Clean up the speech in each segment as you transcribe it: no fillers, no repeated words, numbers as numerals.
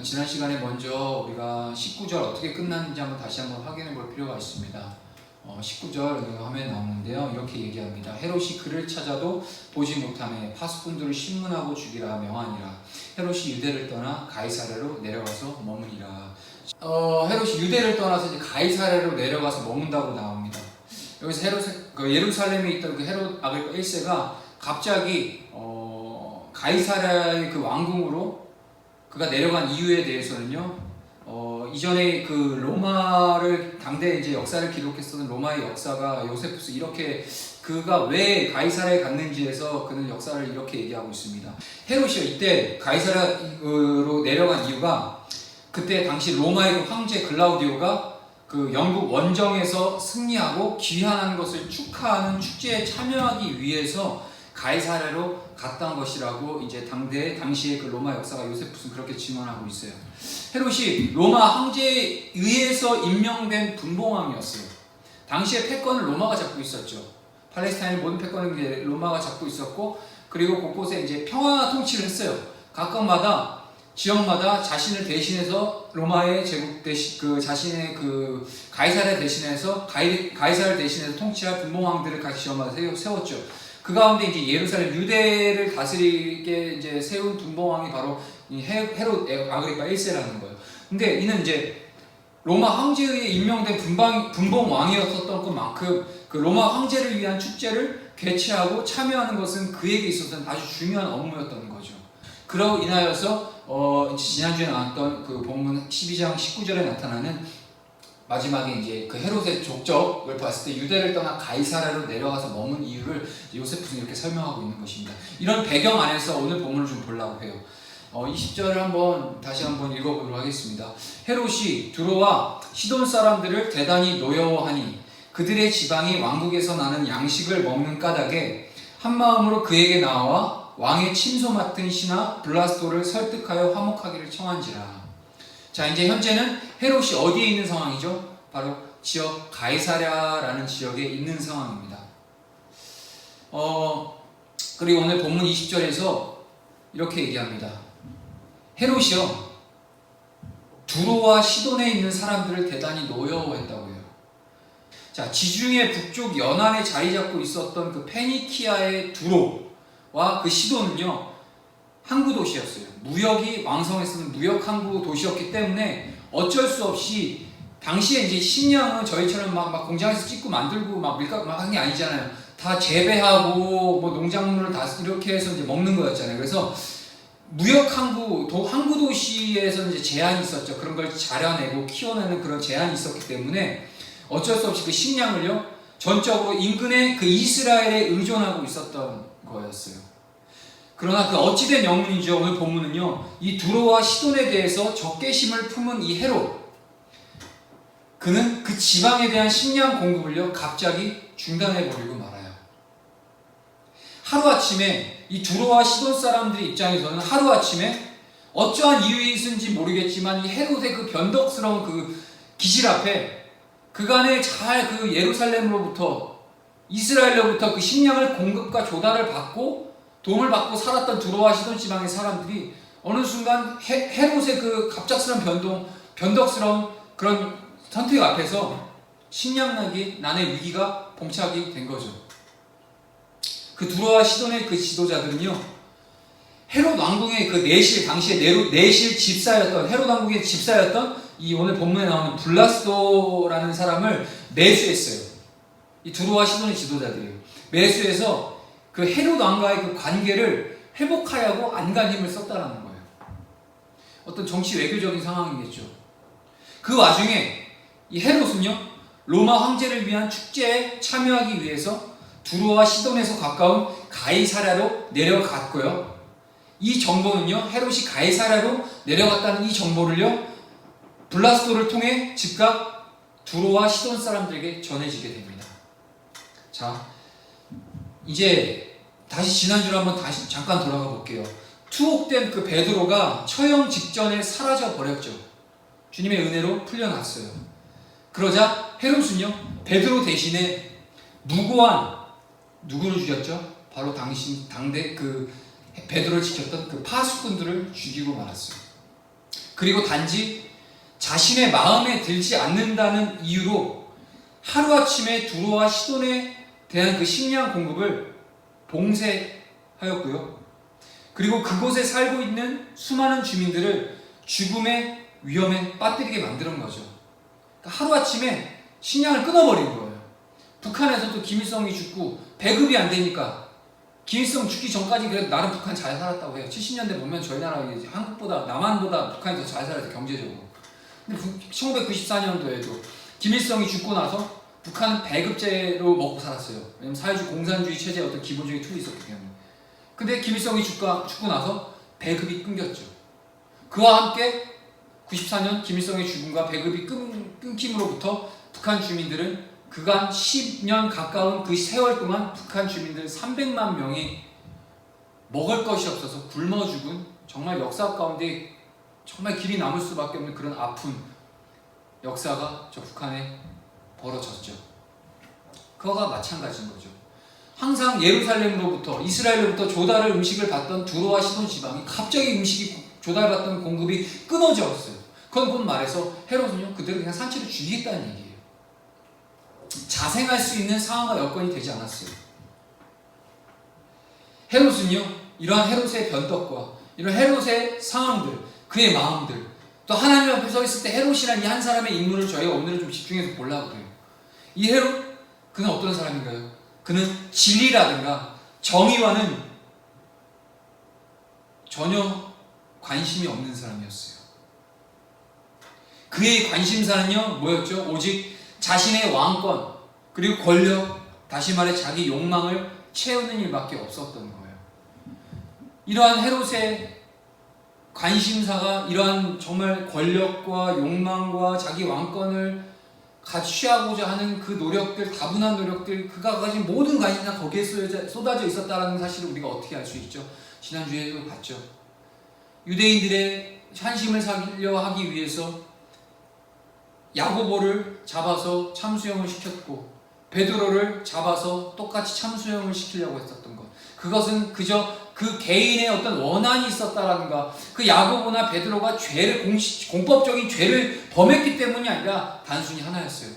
지난 시간에 먼저 우리가 19절 어떻게 끝났는지 다시 한번 확인해 볼 필요가 있습니다. 19절 화면에 나오는데요. 이렇게 얘기합니다. 헤롯이 그를 찾아도 보지 못하매 파수꾼들을 신문하고 죽이라 명하니라. 헤롯이 유대를 떠나 가이사랴로 내려가서 머무니라. 헤롯이 유대를 떠나서 이제 가이사랴로 내려가서 머문다고 나옵니다. 여기서 예루살렘에 있던 그 헤롯 아그리파 1세가 갑자기 가이사랴의 그 왕궁으로 그가 내려간 이유에 대해서는요, 이전에 그 로마를 당대 이제 역사를 기록했었던 로마의 역사가 요세푸스 이렇게 그가 왜 가이사랴에 갔는지에서 그는 역사를 이렇게 얘기하고 있습니다. 헤롯이 이때 가이사랴로 내려간 이유가 그때 당시 로마의 황제 글라우디오가 그 영국 원정에서 승리하고 귀환한 것을 축하하는 축제에 참여하기 위해서 가이사랴로 갔던 것이라고 이제 당시의 그 로마 역사가 요세푸스는 그렇게 증언하고 있어요. 헤롯이 로마 황제에 의해서 임명된 분봉왕이었어요. 당시의 패권을 로마가 잡고 있었죠. 팔레스타인의 모든 패권은 이제 로마가 잡고 있었고, 그리고 곳곳에 이제 평화 통치를 했어요. 각각마다 지역마다 자신을 대신해서 로마의 제국 대신 그 자신의 그 가이사랴 대신해서 가이사를 대신해서 통치할 분봉왕들을 각 지역마다 세웠죠. 그 가운데 이제 예루살렘 유대를 다스리게 이제 세운 분봉왕이 바로 헤롯 아그리파 1세라는 거예요. 근데 이는 이제 로마 황제에 임명된 분봉왕이었던 것만큼 그 로마 황제를 위한 축제를 개최하고 참여하는 것은 그에게 있어서는 아주 중요한 업무였던 거죠. 그로 인하여서 지난주에 나왔던 그 본문 12장 19절에 나타나는 마지막에 이제 그 헤롯의 족적을 봤을 때 유대를 떠나 가이사랴로 내려가서 머문 이유를 요세푸스는 이렇게 설명하고 있는 것입니다. 이런 배경 안에서 오늘 본문을 좀 보려고 해요. 20절을 다시 한번 읽어보도록 하겠습니다. 헤롯이 두로와 시돈 사람들을 대단히 노여워하니 그들의 지방이 왕국에서 나는 양식을 먹는 까닭에 한 마음으로 그에게 나와 왕의 친소 맡은 신하 블라스도를 설득하여 화목하기를 청한지라. 자, 이제 현재는 헤롯이 어디에 있는 상황이죠? 바로 지역 가이사랴라는 지역에 있는 상황입니다. 그리고 오늘 본문 20절에서 이렇게 얘기합니다. 헤롯이요, 두로와 시돈에 있는 사람들을 대단히 노여워했다고 해요. 자, 지중해 북쪽 연안에 자리 잡고 있었던 그 페니키아의 두로와 그 시돈은요, 항구 도시였어요. 무역이 왕성했었던 무역 항구 도시였기 때문에 어쩔 수 없이 당시에 이제 식량은 저희처럼 막 공장에서 찍고 만들고 막 밀가루 막 하는 게 아니잖아요. 다 재배하고 뭐 농작물을 다 이렇게 해서 이제 먹는 거였잖아요. 그래서 무역 항구 도시에서 이제 제한이 있었죠. 그런 걸 자라내고 키워내는 그런 제한이 있었기 때문에 어쩔 수 없이 그 식량을요, 전적으로 인근의 그 이스라엘에 의존하고 있었던 거였어요. 그러나 그 어찌된 영문이죠. 오늘 본문은요, 이 두로와 시돈에 대해서 적개심을 품은 이 헤롯, 그는 그 지방에 대한 식량 공급을요 갑자기 중단해버리고 말아요. 하루아침에 이 두로와 시돈 사람들의 입장에서는 하루아침에 어떠한 이유이신지 모르겠지만 이 헤롯의 그 변덕스러운 그 기질 앞에 그간에 잘 그 예루살렘으로부터 이스라엘로부터 그 식량을 공급과 조달을 받고 도움을 받고 살았던 두로와 시돈 지방의 사람들이 어느 순간 헤롯의 그 갑작스러운 변덕스러운 그런 선택 앞에서 식량난의 위기가 봉착이 된 거죠. 그 두로와 시돈의 그 지도자들은요, 헤롯 왕궁의 그 당시에 내실 집사였던, 헤롯 왕궁의 집사였던 이 오늘 본문에 나오는 블라스도라는 사람을 매수했어요. 이 두로와 시돈의 지도자들이에요. 매수해서 그 헤롯 왕과의 그 관계를 회복하려고 안간힘을 썼다라는 거예요. 어떤 정치 외교적인 상황이겠죠. 그 와중에 이 헤롯은요, 로마 황제를 위한 축제에 참여하기 위해서 두로와 시돈에서 가까운 가이사랴로 내려갔고요. 이 정보는요, 헤롯이 가이사랴로 내려갔다는 이 정보를요, 블라스도를 통해 즉각 두로와 시돈 사람들에게 전해지게 됩니다. 자, 이제 다시 지난주로 한번 다시 잠깐 돌아가 볼게요. 투옥된 그 베드로가 처형 직전에 사라져 버렸죠. 주님의 은혜로 풀려났어요. 그러자 헤롯은요, 베드로 대신에 무고한 누구를 죽였죠? 바로 당대 그 베드로를 지켰던 그 파수꾼들을 죽이고 말았어요. 그리고 단지 자신의 마음에 들지 않는다는 이유로 하루아침에 두로와 시돈에 대한 그 식량 공급을 봉쇄하였고요. 그리고 그곳에 살고 있는 수많은 주민들을 죽음의 위험에 빠뜨리게 만드는 거죠. 그러니까 하루아침에 식량을 끊어버린 거예요. 북한에서도 김일성이 죽고 배급이 안 되니까, 김일성 죽기 전까지 그래도 나름 북한 잘 살았다고 해요. 70년대 보면 저희 나라 한국보다, 남한보다 북한이 더 잘 살았어요, 경제적으로. 근데 1994년도에도 김일성이 죽고 나서 북한은 배급제로 먹고 살았어요. 왜냐면 사회주의 공산주의 체제의 어떤 기본적인 툴이 있었기 때문에. 근데 김일성이 죽고 나서 배급이 끊겼죠. 그와 함께 94년 김일성의 죽음과 배급이 끊김으로부터 북한 주민들은 그간 10년 가까운 그 세월 동안 북한 주민들 300만 명이 먹을 것이 없어서 굶어 죽은, 정말 역사 가운데 정말 길이 남을 수밖에 없는 그런 아픈 역사가 저 북한에 벌어졌죠. 그거가 마찬가지인 거죠. 항상 예루살렘으로부터, 이스라엘로부터 조달을 음식을 받던 두로와 시돈 지방이 갑자기 음식이 조달받던 공급이 끊어졌어요. 그건 곧 말해서 헤롯은요, 그들을 그냥 산채로 죽이겠다는 얘기예요. 자생할 수 있는 상황과 여건이 되지 않았어요. 헤롯은요, 이러한 헤롯의 변덕과 이런 헤롯의 상황들, 그의 마음들, 또 하나님 앞에 서 있을 때 헤롯이라는 이 한 사람의 인물을 저희가 오늘은 좀 집중해서 보려고 그래요. 이 헤롯, 그는 어떤 사람인가요? 그는 진리라든가 정의와는 전혀 관심이 없는 사람이었어요. 그의 관심사는요, 뭐였죠? 오직 자신의 왕권, 그리고 권력, 다시 말해 자기 욕망을 채우는 일밖에 없었던 거예요. 이러한 헤롯의 관심사가 이러한 정말 권력과 욕망과 자기 왕권을 취하고자 하는 그 노력들, 다분한 노력들, 그가 가진 모든 관심사 거기에 쏟아져 있었다는 사실을 우리가 어떻게 알 수 있죠? 지난주에도 봤죠. 유대인들의 환심을 사려 하기 위해서 야고보를 잡아서 참수형을 시켰고 베드로를 잡아서 똑같이 참수형을 시키려고 했었던 것, 그것은 그저 그 개인의 어떤 원한이 있었다라는가, 그 야고보나 베드로가 공법적인 죄를 범했기 때문이 아니라 단순히 하나였어요.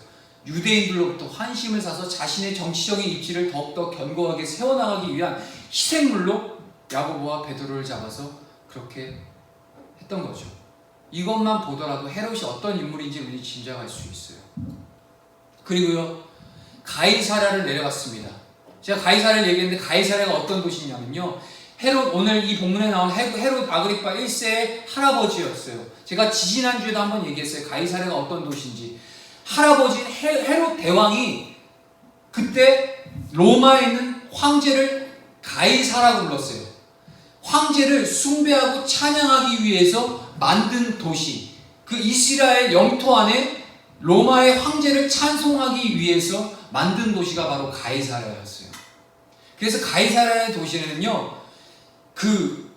유대인들로부터 환심을 사서 자신의 정치적인 입지를 더욱더 견고하게 세워나가기 위한 희생물로 야고보와 베드로를 잡아서 그렇게 했던 거죠. 이것만 보더라도 헤롯이 어떤 인물인지 우리 짐작할 수 있어요. 그리고요, 가이사랴를 내려갔습니다. 제가 가이사랴를 얘기했는데 가이사랴가 어떤 도시냐면요, 헤롯, 오늘 이 본문에 나온 헤롯 아그리파 1세의 할아버지였어요. 제가 지지난주에도 한번 얘기했어요. 가이사랴가 어떤 도시인지. 할아버지인 헤롯 대왕이 그때 로마에 있는 황제를 가이사라고 불렀어요. 황제를 숭배하고 찬양하기 위해서 만든 도시, 그 이스라엘 영토 안에 로마의 황제를 찬송하기 위해서 만든 도시가 바로 가이사랴였어요. 그래서 가이사랴의 도시에는요, 그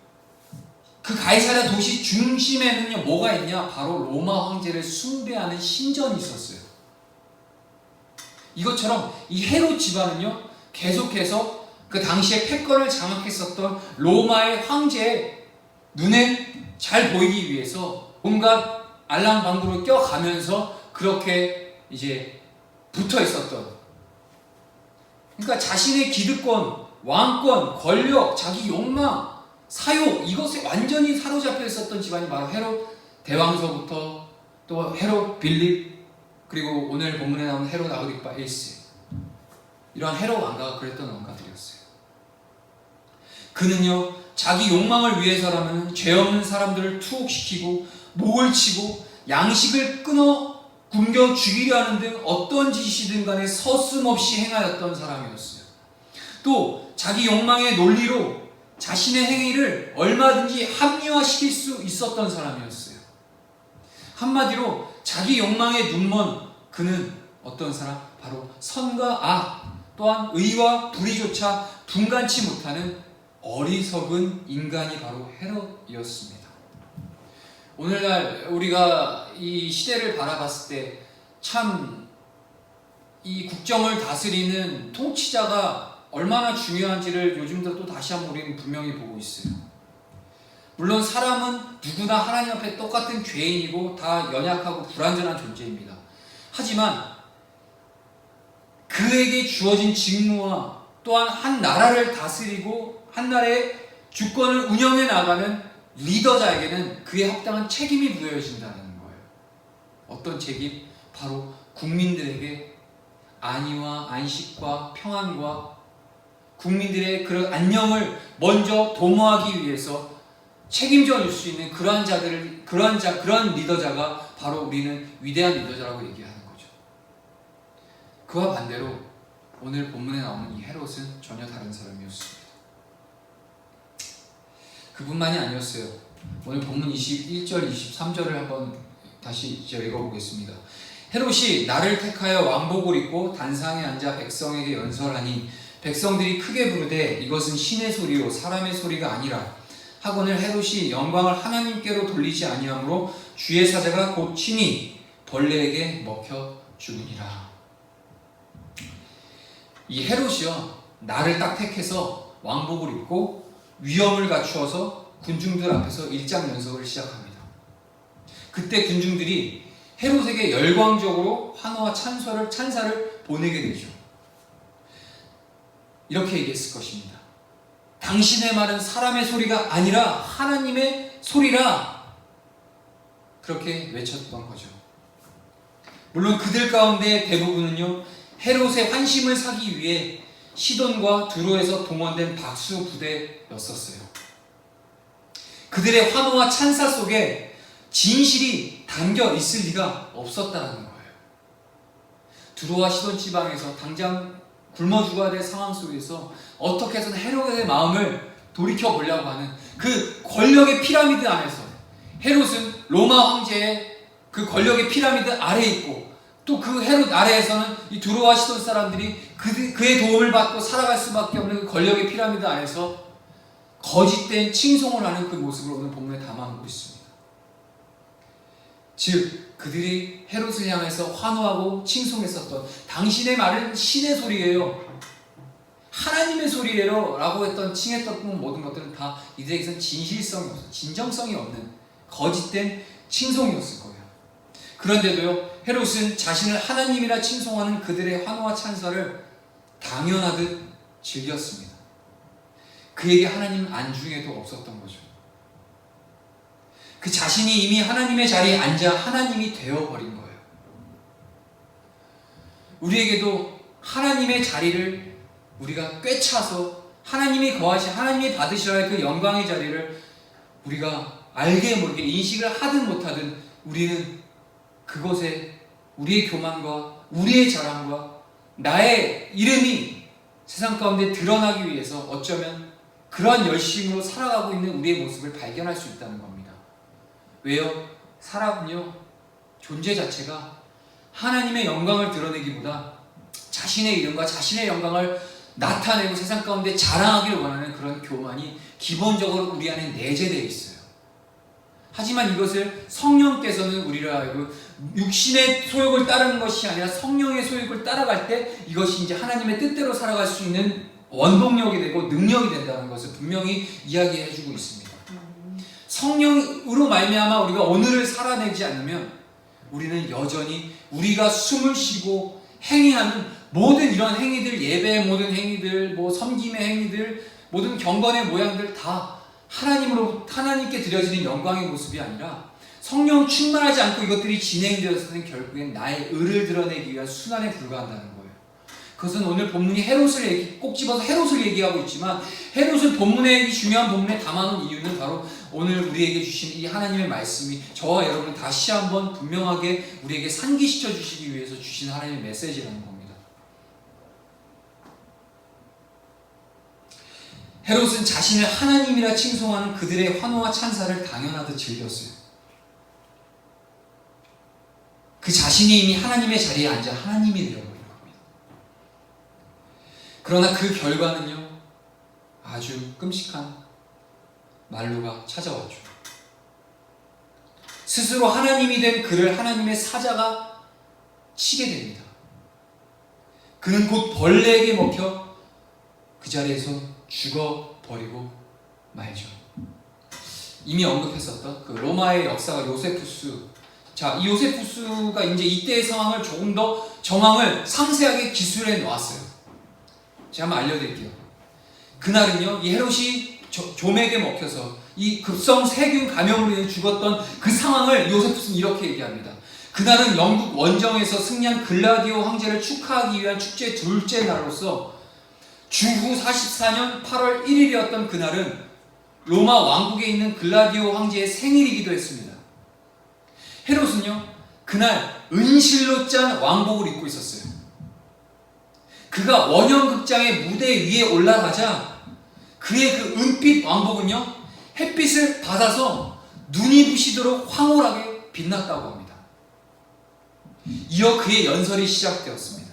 가이사랴 도시 중심에는요 뭐가 있냐? 바로 로마 황제를 숭배하는 신전이 있었어요. 이것처럼 이 헤롯 집안은요 계속해서 그 당시에 패권을 장악했었던 로마의 황제의 눈에 잘 보이기 위해서 온갖 알랑방구를 껴가면서 그렇게 이제 붙어 있었던, 그러니까 자신의 기득권, 왕권, 권력, 자기 욕망, 사욕, 이것에 완전히 사로잡혀 있었던 집안이 바로 헤롯 대왕서부터 또 헤롯 빌립, 그리고 오늘 본문에 나온 헤롯 아그리파 1세, 이러한 헤롯 왕가가 그랬던 왕가들이었어요. 그는요 자기 욕망을 위해서라면 죄 없는 사람들을 투옥시키고 목을 치고 양식을 끊어 굶겨 죽이려 하는 등 어떤 짓이든 간에 서슴없이 행하였던 사람이었어요. 또 자기 욕망의 논리로 자신의 행위를 얼마든지 합리화시킬 수 있었던 사람이었어요. 한마디로 자기 욕망에 눈먼 그는 어떤 사람? 바로 선과 악, 또한 의와 불의조차 분간치 못하는 어리석은 인간이 바로 헤롯이었습니다. 오늘날 우리가 이 시대를 바라봤을 때 참 이 국정을 다스리는 통치자가 얼마나 중요한지를 요즘 들어 또 다시 한번 우리는 분명히 보고 있어요. 물론 사람은 누구나 하나님 앞에 똑같은 죄인이고 다 연약하고 불완전한 존재입니다. 하지만 그에게 주어진 직무와 또한 한 나라를 다스리고 한 나라의 주권을 운영해 나가는 리더자에게는 그에 합당한 책임이 부여해진다는 거예요. 어떤 책임? 바로 국민들에게 안위와 안식과 평안과 국민들의 그런 안녕을 먼저 도모하기 위해서 책임져 줄 수 있는 그러한 자들을, 그러한 리더자가 바로 우리는 위대한 리더자라고 얘기하는 거죠. 그와 반대로 오늘 본문에 나오는 이 헤롯은 전혀 다른 사람이었습니다. 그뿐만이 아니었어요. 오늘 본문 21절, 23절을 한번 다시 읽어보겠습니다. 헤롯이 나를 택하여 왕복을 입고 단상에 앉아 백성에게 연설하니 백성들이 크게 부르되 이것은 신의 소리요 사람의 소리가 아니라 하거늘 헤롯이 영광을 하나님께로 돌리지 아니하므로 주의 사자가 곧 친히 벌레에게 먹혀 죽으니라. 이 헤롯이요, 나를 딱 택해서 왕복을 입고 위엄을 갖추어서 군중들 앞에서 일장 연설을 시작합니다. 그때 군중들이 헤롯에게 열광적으로 환호와 찬사를 보내게 되죠. 이렇게 얘기했을 것입니다. 당신의 말은 사람의 소리가 아니라 하나님의 소리라. 그렇게 외쳤던 거죠. 물론 그들 가운데 대부분은요, 헤롯의 환심을 사기 위해 시돈과 두로에서 동원된 박수 부대였었어요. 그들의 환호와 찬사 속에 진실이 담겨 있을 리가 없었다는 거예요. 두로와 시돈 지방에서 당장 굶어 죽어야 될 상황 속에서 어떻게 해서든 헤롯의 마음을 돌이켜 보려고 하는 그 권력의 피라미드 안에서 헤롯은 로마 황제의 그 권력의 피라미드 아래에 있고 또 그 헤롯 아래에서는 이 두로와 시돈 사람들이 그의 도움을 받고 살아갈 수밖에 없는 그 권력의 피라미드 안에서 거짓된 칭송을 하는 그 모습을 오늘 본문에 담아놓고 있습니다. 즉 그들이 헤롯을 향해서 환호하고 칭송했었던 당신의 말은 신의 소리예요, 하나님의 소리예요 라고 했던 칭했던 모든 것들은 다 이들에게서는 진실성이 없어, 진정성이 없는 거짓된 칭송이었을 거예요. 그런데도요, 헤롯은 자신을 하나님이라 칭송하는 그들의 환호와 찬사를 당연하듯 즐겼습니다. 그에게 하나님은 안중에도 없었던 거죠. 그 자신이 이미 하나님의 자리에 앉아 하나님이 되어버린 거예요. 우리에게도 하나님의 자리를 우리가 꿰차서 하나님이 거하시, 하나님이 받으셔야 할 그 영광의 자리를 우리가 알게 모르게 인식을 하든 못하든 우리는 그곳에 우리의 교만과 우리의 자랑과 나의 이름이 세상 가운데 드러나기 위해서 어쩌면 그러한 열심으로 살아가고 있는 우리의 모습을 발견할 수 있다는 겁니다. 왜요? 사람은요, 존재 자체가 하나님의 영광을 드러내기보다 자신의 이름과 자신의 영광을 나타내고 세상 가운데 자랑하기를 원하는 그런 교만이 기본적으로 우리 안에 내재되어 있어요. 하지만 이것을 성령께서는 우리를 알고 육신의 소욕을 따르는 것이 아니라 성령의 소욕을 따라갈 때 이것이 이제 하나님의 뜻대로 살아갈 수 있는 원동력이 되고 능력이 된다는 것을 분명히 이야기해주고 있습니다. 성령으로 말미암아 우리가 오늘을 살아내지 않으면 우리는 여전히 우리가 숨을 쉬고 행위하는 모든 이런 행위들, 예배의 모든 행위들, 섬김의 행위들, 모든 경건의 모양들 다 하나님께 드려지는 영광의 모습이 아니라 성령 충만하지 않고 이것들이 진행되어서는 결국엔 나의 의를 드러내기 위한 순환에 불과한다는 거예요. 그것은 오늘 본문이 헤롯을 꼭 집어서 헤롯을 얘기하고 있지만 헤롯을 본문에, 이 중요한 본문에 담아놓은 이유는 바로 오늘 우리에게 주신 이 하나님의 말씀이 저와 여러분 다시 한번 분명하게 우리에게 상기시켜 주시기 위해서 주신 하나님의 메시지라는 겁니다. 헤롯은 자신을 하나님이라 칭송하는 그들의 환호와 찬사를 당연하듯 즐겼어요. 그 자신이 이미 하나님의 자리에 앉아 하나님이 되어버린 겁니다. 그러나 그 결과는요, 아주 끔찍한 말로가 찾아왔죠. 스스로 하나님이 된 그를 하나님의 사자가 치게 됩니다. 그는 곧 벌레에게 먹혀 그 자리에서 죽어버리고 말죠. 이미 언급했었던 그 로마의 역사가 요세푸스. 자, 이 요세푸스가 이제 이때의 상황을 조금 더 정황을 상세하게 기술해 놓았어요. 제가 한번 알려드릴게요. 그날은요, 이 헤롯이 좀에게 먹혀서 이 급성 세균 감염으로 인해 죽었던 그 상황을 요세푸스는 이렇게 얘기합니다. 그날은 영국 원정에서 승리한 글라디오 황제를 축하하기 위한 축제 둘째 날로서 주후 44년 8월 1일이었던 그날은 로마 왕국에 있는 글라디오 황제의 생일이기도 했습니다. 헤롯은요, 그날 은실로 짠 왕복을 입고 있었어요. 그가 원형극장의 무대 위에 올라가자 그의 그 은빛 왕복은요, 햇빛을 받아서 눈이 부시도록 황홀하게 빛났다고 합니다. 이어 그의 연설이 시작되었습니다.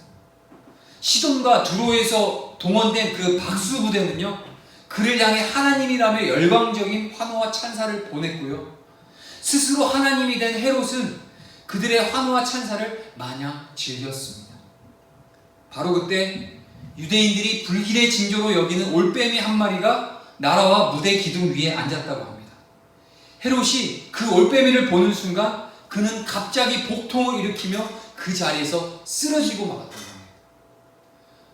시돈과 두로에서 동원된 그 박수 부대는요, 그를 향해 하나님이라며 열광적인 환호와 찬사를 보냈고요. 스스로 하나님이 된 헤롯은 그들의 환호와 찬사를 마냥 즐겼습니다. 바로 그때 유대인들이 불길의 징조로 여기는 올빼미 한 마리가 나라와 무대 기둥 위에 앉았다고 합니다. 헤롯이 그 올빼미를 보는 순간 그는 갑자기 복통을 일으키며 그 자리에서 쓰러지고 말았던 거예요.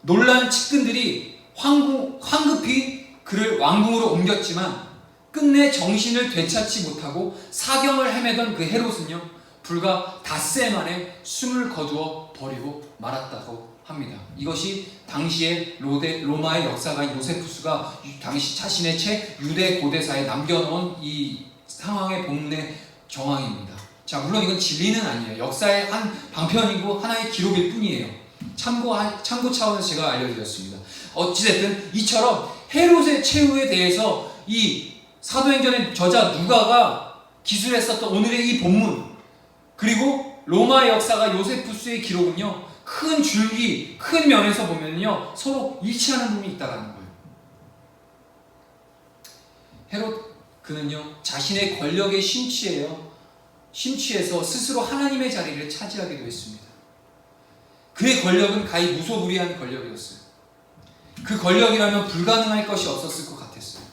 놀란 측근들이 황급히 그를 왕궁으로 옮겼지만 끝내 정신을 되찾지 못하고 사경을 헤매던 그 헤롯은요, 불과 닷새 만에 숨을 거두어 버리고 말았다고 합니다. 이것이 당시의 로마의 역사가인 요세푸스가 당시 자신의 책 유대 고대사에 남겨놓은 이 상황의 본문의 정황입니다. 자, 물론 이건 진리는 아니에요. 역사의 한 방편이고 하나의 기록일 뿐이에요. 참고 차원에서 제가 알려드렸습니다. 어찌됐든 이처럼 헤롯의 최후에 대해서 이 사도행전의 저자 누가가 기술했었던 오늘의 이 본문, 그리고 로마의 역사가 요세푸스의 기록은요, 큰 줄기, 큰 면에서 보면요, 서로 일치하는 부분이 있다는 거예요. 헤롯, 그는요, 자신의 권력에 심취해서 스스로 하나님의 자리를 차지하기도 했습니다. 그의 권력은 가히 무소불위한 권력이었어요. 그 권력이라면 불가능할 것이 없었을 것 같았어요.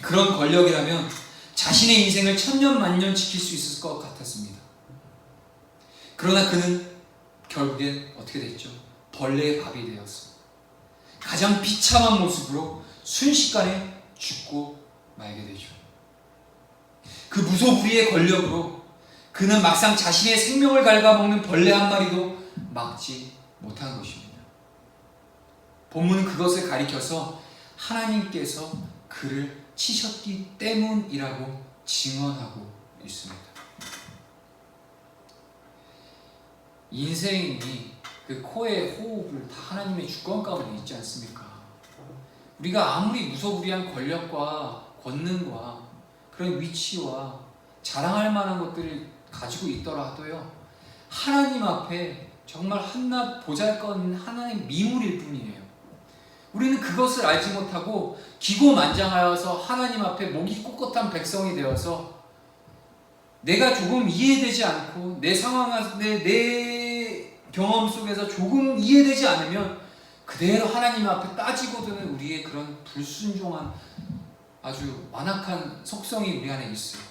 그런 권력이라면 자신의 인생을 천년만년 지킬 수 있을 것 같았습니다. 그러나 그는 결국엔 어떻게 됐죠? 벌레의 밥이 되었습니다. 가장 비참한 모습으로 순식간에 죽고 말게 되죠. 그 무소불위의 권력으로 그는 막상 자신의 생명을 갉아먹는 벌레 한 마리도 막지 못한 것입니다. 본문은 그것을 가리켜서 하나님께서 그를 치셨기 때문이라고 증언하고 있습니다. 인생이 그 코의 호흡을 다 하나님의 주권 가운데 있지 않습니까? 우리가 아무리 무소불위한 권력과 권능과 그런 위치와 자랑할 만한 것들을 가지고 있더라 하도요, 하나님 앞에 정말 한낱 보잘것없는 하나의 미물일 뿐이에요. 우리는 그것을 알지 못하고 기고만장하여서 하나님 앞에 목이 꼿꼿한 백성이 되어서 내가 조금 이해되지 않고 내 상황, 내 경험 속에서 조금 이해되지 않으면 그대로 하나님 앞에 따지고 드는 우리의 그런 불순종한 아주 완악한 속성이 우리 안에 있어요.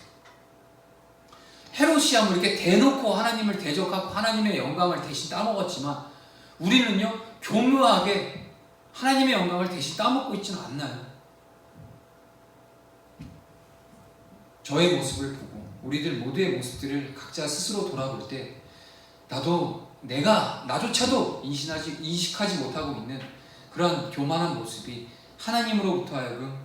헤롯이야 뭐 이렇게 대놓고 하나님을 대적하고 하나님의 영광을 대신 따먹었지만 우리는요, 교묘하게 하나님의 영광을 대신 따먹고 있지는 않나요? 저의 모습을 보고 우리들 모두의 모습들을 각자 스스로 돌아볼 때 나조차도 인식하지 못하고 있는 그런 교만한 모습이 하나님으로부터 하여금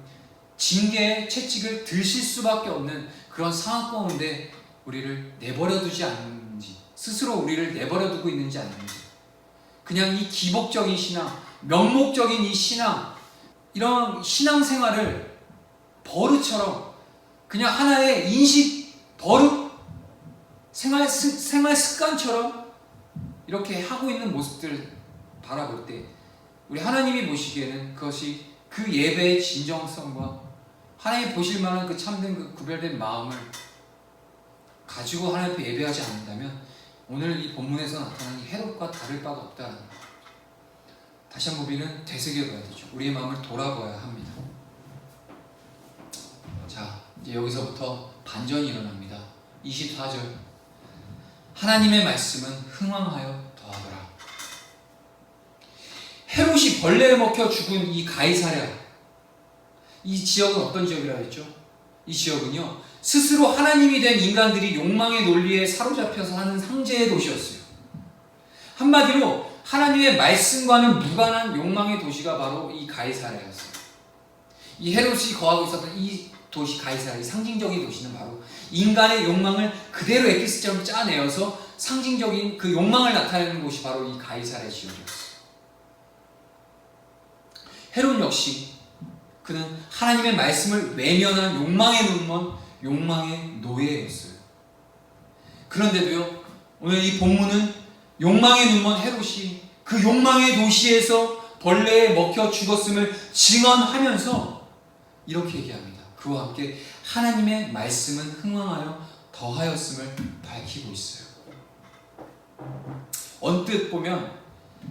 징계의 채찍을 들실 수밖에 없는 그런 상황 가운데 우리를 내버려두지 않는지, 스스로 우리를 내버려두고 있는지 아닌지, 그냥 이 기복적인 신앙, 명목적인 이 신앙, 이런 신앙생활을 버릇처럼 그냥 하나의 버릇, 생활 습관처럼 이렇게 하고 있는 모습들을 바라볼 때 우리 하나님이 보시기에는 그것이 그 예배의 진정성과 하나님 보실 만한 그 참된 그 구별된 마음을 가지고 하나님 앞에 예배하지 않는다면 오늘 이 본문에서 나타난 이 헤롯과 다를 바가 없다는 것. 다시 한번 우리는 되새겨봐야 되죠. 우리의 마음을 돌아봐야 합니다. 자, 이제 여기서부터 반전이 일어납니다. 24절. 하나님의 말씀은 흥왕하여 더하더라. 헤롯이 벌레에 먹혀 죽은 이 가이사랴, 이 지역은 어떤 지역이라고 했죠? 이 지역은요, 스스로 하나님이 된 인간들이 욕망의 논리에 사로잡혀서 사는 상제의 도시였어요. 한마디로 하나님의 말씀과는 무관한 욕망의 도시가 바로 이 가이사랴였어요. 이 헤롯이 거하고 있었던 이 도시 가이사랴, 이 상징적인 도시는 바로 인간의 욕망을 그대로 엑기스처럼 짜내어서 상징적인 그 욕망을 나타내는 곳이 바로 이 가이사랴 지역이었어요. 헤롯 역시 그는 하나님의 말씀을 외면한 욕망의 눈먼 욕망의 노예였어요. 그런데도요, 오늘 이 본문은 욕망의 눈먼 헤롯이 그 욕망의 도시에서 벌레에 먹혀 죽었음을 증언하면서 이렇게 얘기합니다. 그와 함께 하나님의 말씀은 흥왕하여 더하였음을 밝히고 있어요. 언뜻 보면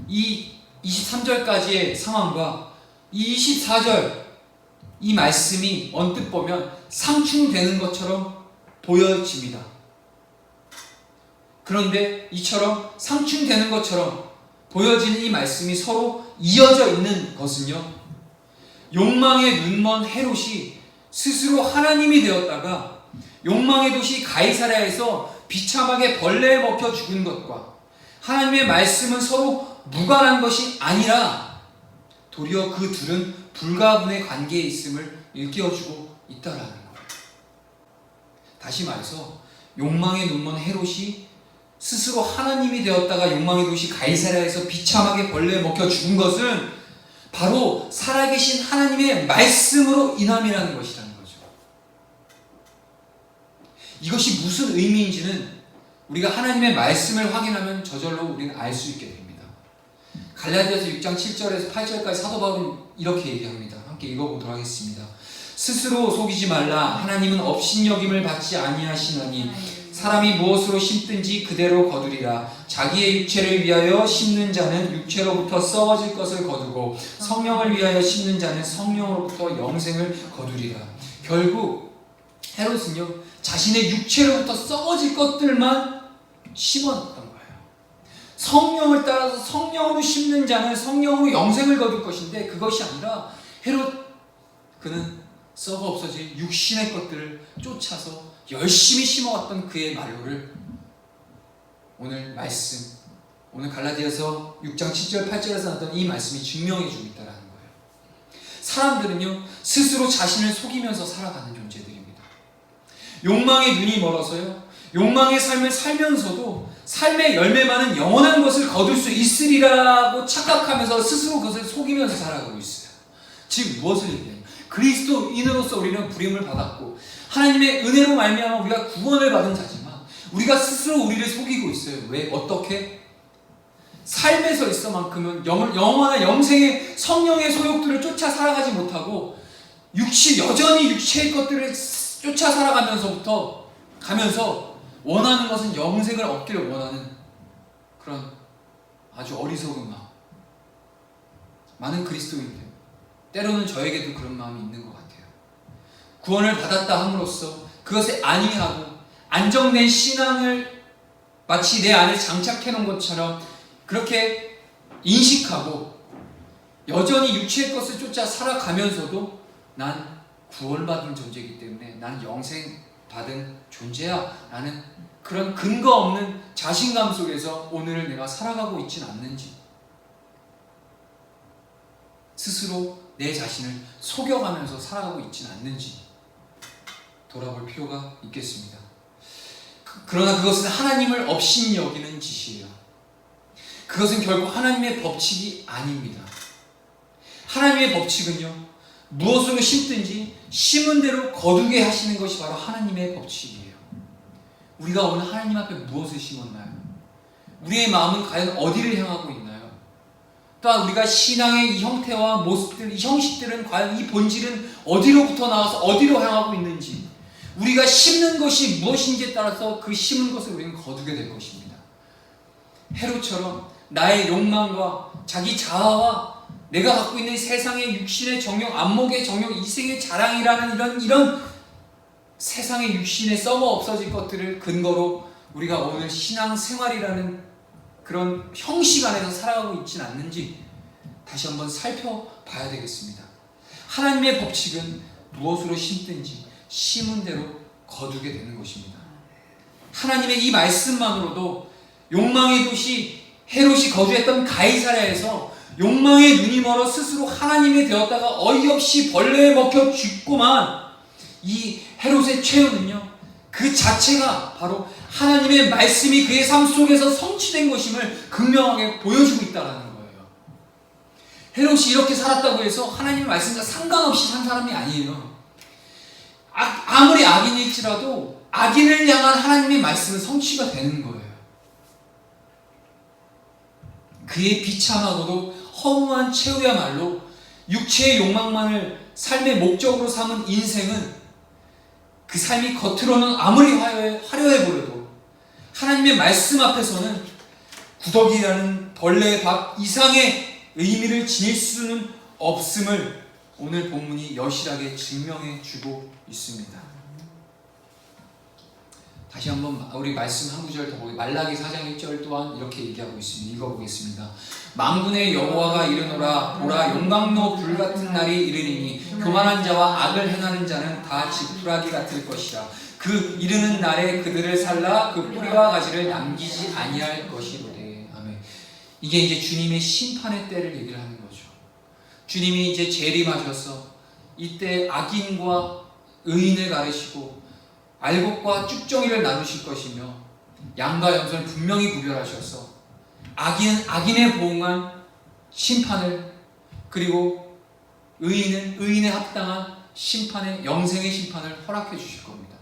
이 23절까지의 상황과 이 24절 이 말씀이 언뜻 보면 상충되는 것처럼 보여집니다. 그런데 이처럼 상충되는 것처럼 보여지는 이 말씀이 서로 이어져 있는 것은요, 욕망의 눈먼 헤롯이 스스로 하나님이 되었다가 욕망의 도시 가이사랴에서 비참하게 벌레에 먹혀 죽은 것과 하나님의 말씀은 서로 무관한 것이 아니라 도리어 그 둘은 불가분의 관계에 있음을 일깨워주고 있다라는 거예요. 다시 말해서 욕망의 눈먼 헤롯이 스스로 하나님이 되었다가 욕망의 도시 가이사랴에서 비참하게 벌레에 먹혀 죽은 것은 바로 살아계신 하나님의 말씀으로 인함이라는 것이라는 거죠. 이것이 무슨 의미인지는 우리가 하나님의 말씀을 확인하면 저절로 우리는 알 수 있게 됩니다. 갈라디아서 6장 7절에서 8절까지 사도 바울은 이렇게 얘기합니다. 함께 읽어보도록 하겠습니다. 스스로 속이지 말라. 하나님은 업신여김을 받지 아니하시나니 사람이 무엇으로 심든지 그대로 거두리라. 자기의 육체를 위하여 심는 자는 육체로부터 썩어질 것을 거두고 성령을 위하여 심는 자는 성령으로부터 영생을 거두리라. 결국 헤롯은요, 자신의 육체로부터 썩어질 것들만 심었던 거예요. 성령을 따라서 성령으로 심는 자는 성령으로 영생을 거둘 것인데, 그것이 아니라 헤롯, 그는 썩어 없어질 육신의 것들을 쫓아서 열심히 심어왔던 그의 말로를 오늘 말씀, 오늘 갈라디아서 6장 7절 8절에서 나왔던 이 말씀이 증명해 주고 있다는 거예요. 사람들은요, 스스로 자신을 속이면서 살아가는 존재들입니다. 욕망의 눈이 멀어서요, 욕망의 삶을 살면서도 삶의 열매만은 영원한 것을 거둘 수 있으리라고 착각하면서 스스로 그것을 속이면서 살아가고 있어요. 즉 무엇을 얘기해요? 그리스도인으로서 우리는 부름을 받았고 하나님의 은혜로 말미암아 우리가 구원을 받은 자지만 우리가 스스로 우리를 속이고 있어요. 왜? 어떻게? 삶에서 있어만큼은 영원한 영생의 성령의 소욕들을 쫓아 살아가지 못하고 여전히 육체의 것들을 쫓아 살아가면서 원하는 것은 영생을 얻기를 원하는 그런 아주 어리석은 마음. 많은 그리스도인들, 때로는 저에게도 그런 마음이 있는 것 같아요. 구원을 받았다 함으로써 그것에 안위하고 안정된 신앙을 마치 내 안에 장착해 놓은 것처럼 그렇게 인식하고 여전히 육체의 것을 쫓아 살아가면서도 난 구원받은 존재이기 때문에 난 영생 받은 존재야 라는 그런 근거 없는 자신감 속에서 오늘을 내가 살아가고 있지는 않는지, 스스로 내 자신을 속여가면서 살아가고 있지는 않는지 돌아볼 필요가 있겠습니다. 그러나 그것은 하나님을 업신 여기는 짓이에요. 그것은 결국 하나님의 법칙이 아닙니다. 하나님의 법칙은요, 무엇으로 심든지 심은 대로 거두게 하시는 것이 바로 하나님의 법칙이에요. 우리가 오늘 하나님 앞에 무엇을 심었나요? 우리의 마음은 과연 어디를 향하고 있나요? 또한 우리가 신앙의 이 형태와 모습들, 이 형식들은 과연 이 본질은 어디로부터 나와서 어디로 향하고 있는지, 우리가 심는 것이 무엇인지에 따라서 그 심은 것을 우리는 거두게 될 것입니다. 헤롯처럼 나의 욕망과 자기 자아와 내가 갖고 있는 세상의 육신의 정욕, 안목의 정욕, 이생의 자랑이라는 이런 세상의 육신에 썩어 없어질 것들을 근거로 우리가 오늘 신앙생활이라는 그런 형식 안에서 살아가고 있지는 않는지 다시 한번 살펴봐야 되겠습니다. 하나님의 법칙은 무엇으로 심든지 심은 대로 거두게 되는 것입니다. 하나님의 이 말씀만으로도 욕망의 도시 헤롯이 거주했던 가이사랴에서 욕망의 눈이 멀어 스스로 하나님이 되었다가 어이없이 벌레에 먹혀 죽고만 이 헤롯의 최후는요, 그 자체가 바로 하나님의 말씀이 그의 삶 속에서 성취된 것임을 극명하게 보여주고 있다는 거예요. 헤롯이 이렇게 살았다고 해서 하나님의 말씀과 상관없이 산 사람이 아니에요. 아무리 악인일지라도 악인을 향한 하나님의 말씀은 성취가 되는 거예요. 그의 비참하고도 허무한 최후야말로 육체의 욕망만을 삶의 목적으로 삼은 인생은 그 삶이 겉으로는 아무리 화려해 보여도 하나님의 말씀 앞에서는 구더기라는 벌레의 밥 이상의 의미를 지닐 수는 없음을 오늘 본문이 여실하게 증명해 주고 있습니다. 다시 한번 우리 말씀 한 구절 더 보기 말라기 4장 1절 또한 이렇게 얘기하고 있습니다. 읽어보겠습니다. 만군의 여호와가 이르노라 보라 용광로 불같은 날이 이르리니 교만한 자와 악을 행하는 자는 다 지푸라기 같을 것이라. 그 이르는 날에 그들을 살라 그 뿌리와 가지를 남기지 아니할 것이로되. 아멘. 이게 이제 주님의 심판의 때를 얘기를 하는 거죠. 주님이 이제 재림하셔서 이때 악인과 의인을 가르시고 알곡과 쭉정이를 나누실 것이며 양과 염소를 분명히 구별하셔서 악인은 악인에 보응한 심판을, 그리고 의인은 의인에 합당한 심판의 영생의 심판을 허락해 주실 겁니다.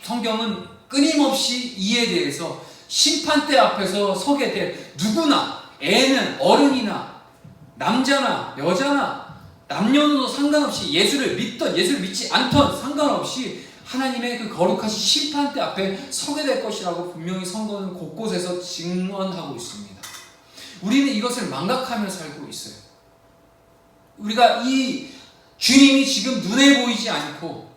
성경은 끊임없이 이에 대해서 심판대 앞에서 서게 될 누구나, 애는 어른이나 남자나 여자나 남녀노소 상관없이, 예수를 믿던 예수를 믿지 않던 상관없이 하나님의 그 거룩하신 심판대 앞에 서게 될 것이라고 분명히 성경은 곳곳에서 증언하고 있습니다. 우리는 이것을 망각하며 살고 있어요. 우리가 이 주님이 지금 눈에 보이지 않고,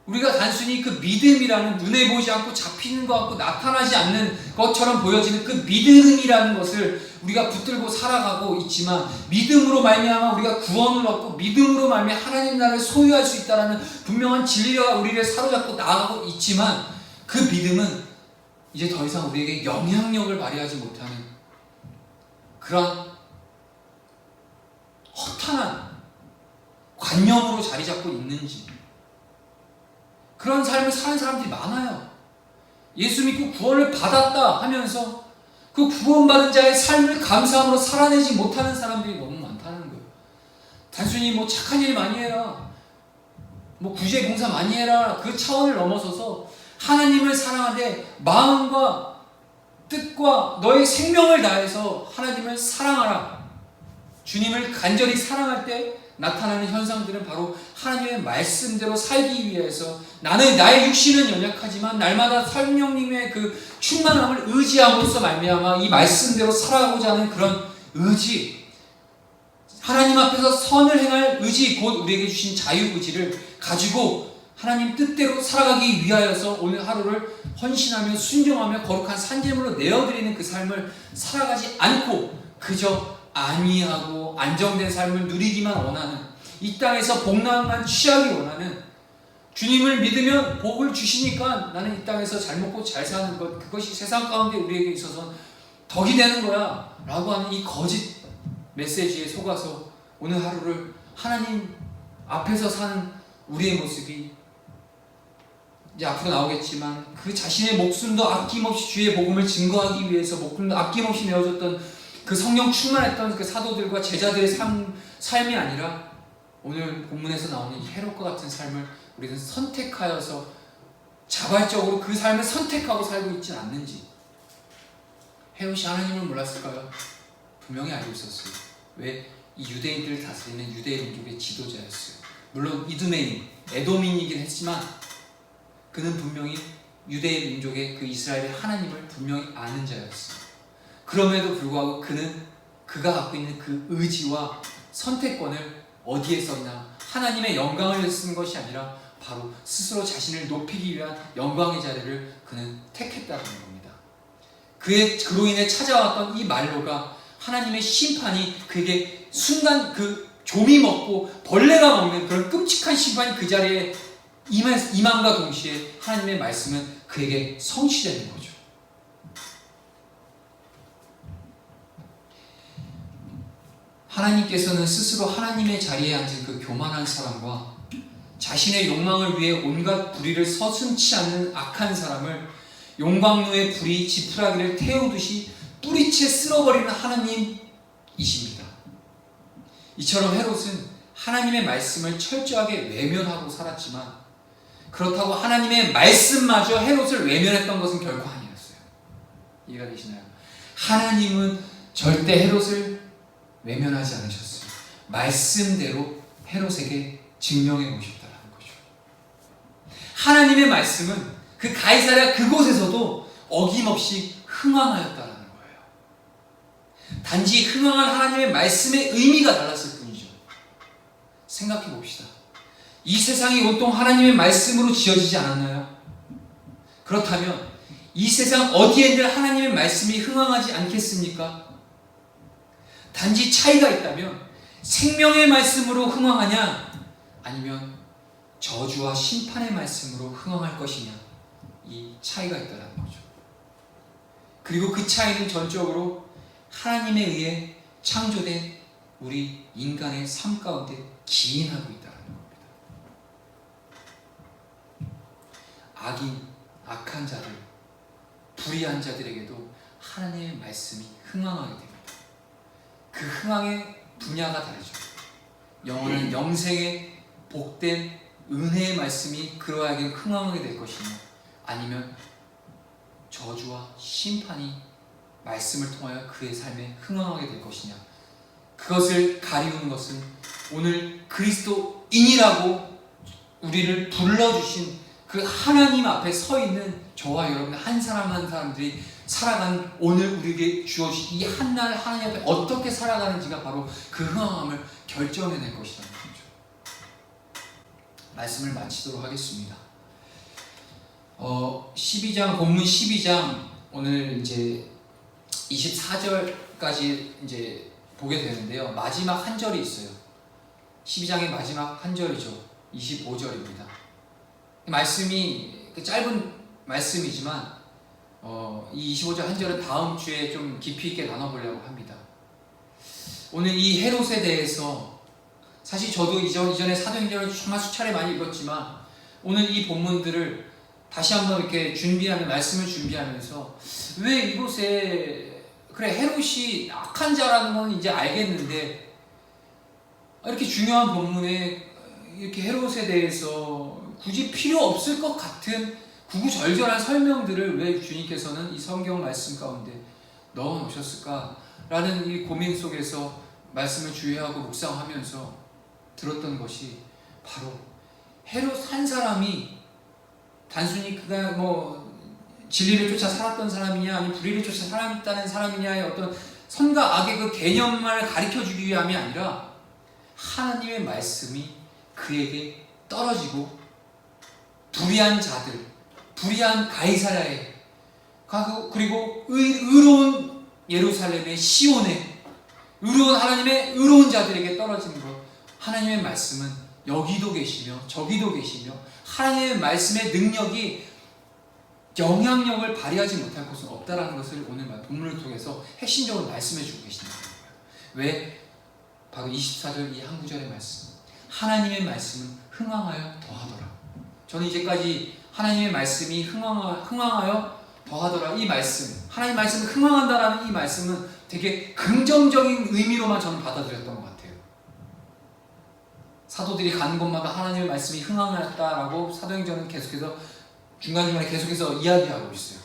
우리가 단순히 그 믿음이라는 눈에 보이지 않고 잡히는 것 같고 나타나지 않는 것처럼 보여지는 그 믿음이라는 것을 우리가 붙들고 살아가고 있지만, 믿음으로 말미암아 우리가 구원을 얻고 믿음으로 말미암아 하나님 나라를 소유할 수 있다는 분명한 진리가 우리를 사로잡고 나아가고 있지만, 그 믿음은 이제 더 이상 우리에게 영향력을 발휘하지 못하는 그런 허탄한 관념으로 자리 잡고 있는지, 그런 삶을 사는 사람들이 많아요. 예수 믿고 구원을 받았다 하면서 그 구원받은 자의 삶을 감사함으로 살아내지 못하는 사람들이 너무 많다는 거예요. 단순히 뭐 착한 일 많이 해라, 뭐 구제 봉사 많이 해라, 그 차원을 넘어서서 하나님을 사랑하되 마음과 뜻과 너의 생명을 다해서 하나님을 사랑하라, 주님을 간절히 사랑할 때 나타나는 현상들은 바로 하나님의 말씀대로 살기 위해서, 나는 나의 육신은 연약하지만 날마다 성령님의 그 충만함을 의지함으로써 말미암아 이 말씀대로 살아가고자 하는 그런 의지, 하나님 앞에서 선을 행할 의지, 곧 우리에게 주신 자유의지를 가지고 하나님 뜻대로 살아가기 위하여서 오늘 하루를 헌신하며 순종하며 거룩한 산재물로 내어드리는 그 삶을 살아가지 않고 그저 안위하고 안정된 삶을 누리기만 원하는, 이 땅에서 복락만 취하기 원하는, 주님을 믿으면 복을 주시니까 나는 이 땅에서 잘 먹고 잘 사는 것, 그것이 세상 가운데 우리에게 있어서 덕이 되는 거야 라고 하는 이 거짓 메시지에 속아서 오늘 하루를 하나님 앞에서 사는 우리의 모습이 이제 앞으로 나오겠지만, 그 자신의 목숨도 아낌없이 주의 복음을 증거하기 위해서 목숨도 아낌없이 내어줬던 그 성령 충만했던 그 사도들과 제자들의 삶이 아니라 오늘 본문에서 나오는 이 헤롯과 같은 삶을 우리는 선택하여서 자발적으로 그 삶을 선택하고 살고 있지 않는지. 헤롯이 하나님을 몰랐을까요? 분명히 알고 있었어요. 왜? 이 유대인들을 다스리는 유대 민족의 지도자였어요. 물론 이두메인, 에돔인이긴 했지만 그는 분명히 유대 민족의 그 이스라엘의 하나님을 분명히 아는 자였어요. 그럼에도 불구하고 그는 그가 갖고 있는 그 의지와 선택권을 어디에 썼냐? 하나님의 영광을 쓴 것이 아니라 바로 스스로 자신을 높이기 위한 영광의 자리를 그는 택했다는 겁니다. 그로 인해 찾아왔던 이 말로가 하나님의 심판이 그에게 순간 그 좀이 먹고 벌레가 먹는 그런 끔찍한 심판이 그 자리에 임함과 동시에 하나님의 말씀은 그에게 성취되는 거죠. 하나님께서는 스스로 하나님의 자리에 앉은 그 교만한 사람과 자신의 욕망을 위해 온갖 불의를 서슴지 않는 악한 사람을 용광로의 불이 지푸라기를 태우듯이 뿌리채 쓸어버리는 하나님이십니다. 이처럼 헤롯은 하나님의 말씀을 철저하게 외면하고 살았지만 그렇다고 하나님의 말씀마저 헤롯을 외면했던 것은 결코 아니었어요. 이해가 되시나요? 하나님은 절대 헤롯을 외면하지 않으셨어요. 말씀대로 헤롯에게 증명해 오셨다는 거죠. 하나님의 말씀은 그 가이사랴 그곳에서도 어김없이 흥황하였다는 거예요. 단지 흥황한 하나님의 말씀의 의미가 달랐을 뿐이죠. 생각해 봅시다. 이 세상이 온통 하나님의 말씀으로 지어지지 않았나요? 그렇다면 이 세상 어디에든 하나님의 말씀이 흥황하지 않겠습니까? 단지 차이가 있다면 생명의 말씀으로 흥황하냐 아니면 저주와 심판의 말씀으로 흥황할 것이냐, 이 차이가 있다는 거죠. 그리고 그 차이는 전적으로 하나님에 의해 창조된 우리 인간의 삶 가운데 기인하고 있다는 겁니다. 악인, 악한 자들, 불의한 자들에게도 하나님의 말씀이 흥황하게 됩니다. 그 흥황의 분야가 다르죠. 영원한 영생의 복된 은혜의 말씀이 그로 하여금 흥황하게 될 것이냐, 아니면 저주와 심판이 말씀을 통하여 그의 삶에 흥황하게 될 것이냐, 그것을 가리우는 것은 오늘 그리스도인이라고 우리를 불러주신 그 하나님 앞에 서 있는 저와 여러분 한 사람 한 사람들이 살아가는 오늘 우리에게 주어진 이 한날 하나님 앞에 어떻게 살아가는지가 바로 그 흥황함을 결정해낼 것이라는 거죠. 말씀을 마치도록 하겠습니다. 12장, 본문 12장 오늘 이제 24절까지 이제 보게 되는데요. 마지막 한 절이 있어요. 12장의 마지막 한 절이죠. 25절입니다. 말씀이 짧은 말씀이지만 이 25절 한 절은 다음 주에 좀 깊이 있게 나눠보려고 합니다. 오늘 이 헤롯에 대해서 사실 저도 이전에 사도행전을 정말 수차례 많이 읽었지만 오늘 이 본문들을 다시 한번 이렇게 말씀을 준비하면서 왜 이곳에 그래 헤롯이 악한 자라는 건 이제 알겠는데 이렇게 중요한 본문에 이렇게 헤롯에 대해서 굳이 필요 없을 것 같은 구구절절한 설명들을 왜 주님께서는 이 성경 말씀 가운데 넣어 놓으셨을까라는 이 고민 속에서 말씀을 주의하고 묵상하면서 들었던 것이 바로 헤롯 한 사람이 단순히 그가 진리를 쫓아 살았던 사람이냐 아니면 불의를 쫓아 살았다는 사람이냐의 어떤 선과 악의 그 개념을 가르쳐주기 위함이 아니라 하나님의 말씀이 그에게 떨어지고 불의한 자들, 불의한 가이사랴에 그리고 의로운 예루살렘의 시온에 의로운 하나님의 의로운 자들에게 떨어지는 것, 하나님의 말씀은 여기도 계시며 저기도 계시며 하나님의 말씀의 능력이 영향력을 발휘하지 못할 곳은 없다라는 것을 오늘 본문을 통해서 핵심적으로 말씀해 주고 계신다는 거예요. 왜? 바로 24절 이 한 구절의 말씀, 하나님의 말씀은 흥황하여 더하더라. 저는 이제까지 하나님의 말씀이 흥황하여 더하더라, 이 말씀, 하나님의 말씀은 흥황한다라는 이 말씀은 되게 긍정적인 의미로만 저는 받아들였던 것 같아요. 사도들이 가는 곳마다 하나님의 말씀이 흥황하였다라고 사도행전은 계속해서 중간중간에 계속해서 이야기하고 있어요.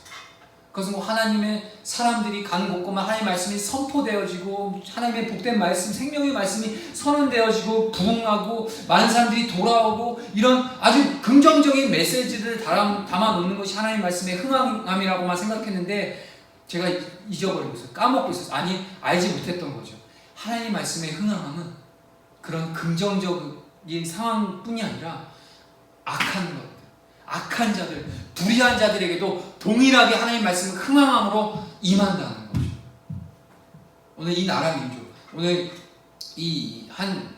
그것은 하나님의 사람들이 가는 곳곳만 하나님의 말씀이 선포되어지고 하나님의 복된 말씀, 생명의 말씀이 선언되어지고 부흥하고 많은 사람들이 돌아오고 이런 아주 긍정적인 메시지들을 담아놓는 것이 하나님의 말씀의 흥황함이라고만 생각했는데 제가 잊어버리고 있어요. 까먹고 있었어요. 아니, 알지 못했던 거죠. 하나님의 말씀의 흥황함은 그런 긍정적인 상황뿐이 아니라 악한 것들, 악한 자들, 불의한 자들에게도 동일하게 하나님 말씀을 흥황함으로 임한다는 거죠. 오늘 이 나라 민족, 오늘 이 한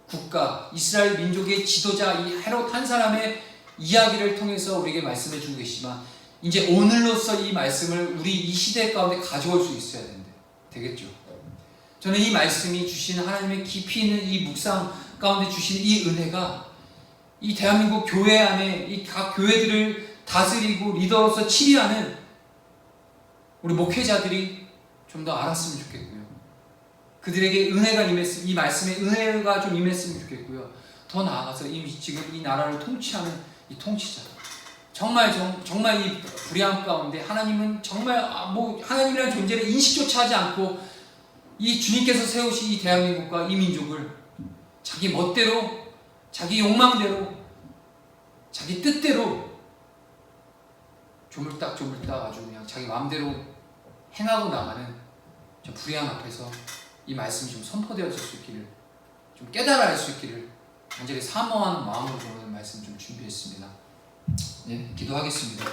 국가 이스라엘 민족의 지도자 이 헤롯 한 사람의 이야기를 통해서 우리에게 말씀해 주고 계시지만 이제 오늘로서 이 말씀을 우리 이 시대 가운데 가져올 수 있어야 되겠죠. 저는 이 말씀이 주신 하나님의 깊이 있는 이 묵상 가운데 주신 이 은혜가 이 대한민국 교회 안에 이 각 교회들을 다스리고 리더로서 치리하는 우리 목회자들이 좀 더 알았으면 좋겠고요. 그들에게 은혜가 임했으면, 이 말씀에 은혜가 좀 임했으면 좋겠고요. 더 나아가서 지금 이 나라를 통치하는 이 통치자, 정말 이 불의함 가운데 하나님은 정말 하나님이라는 존재를 인식조차 하지 않고 이 주님께서 세우신 이 대한민국과 이 민족을 자기 멋대로, 자기 욕망대로, 자기 뜻대로 조물딱 아주 그냥 자기 마음대로 행하고 나가는 저 불의함 앞에서 이 말씀이 좀 선포되어질 수 있기를, 좀 깨달아 알 수 있기를 간절히 사모하는 마음으로 오늘 말씀 좀 준비했습니다. 네, 기도하겠습니다.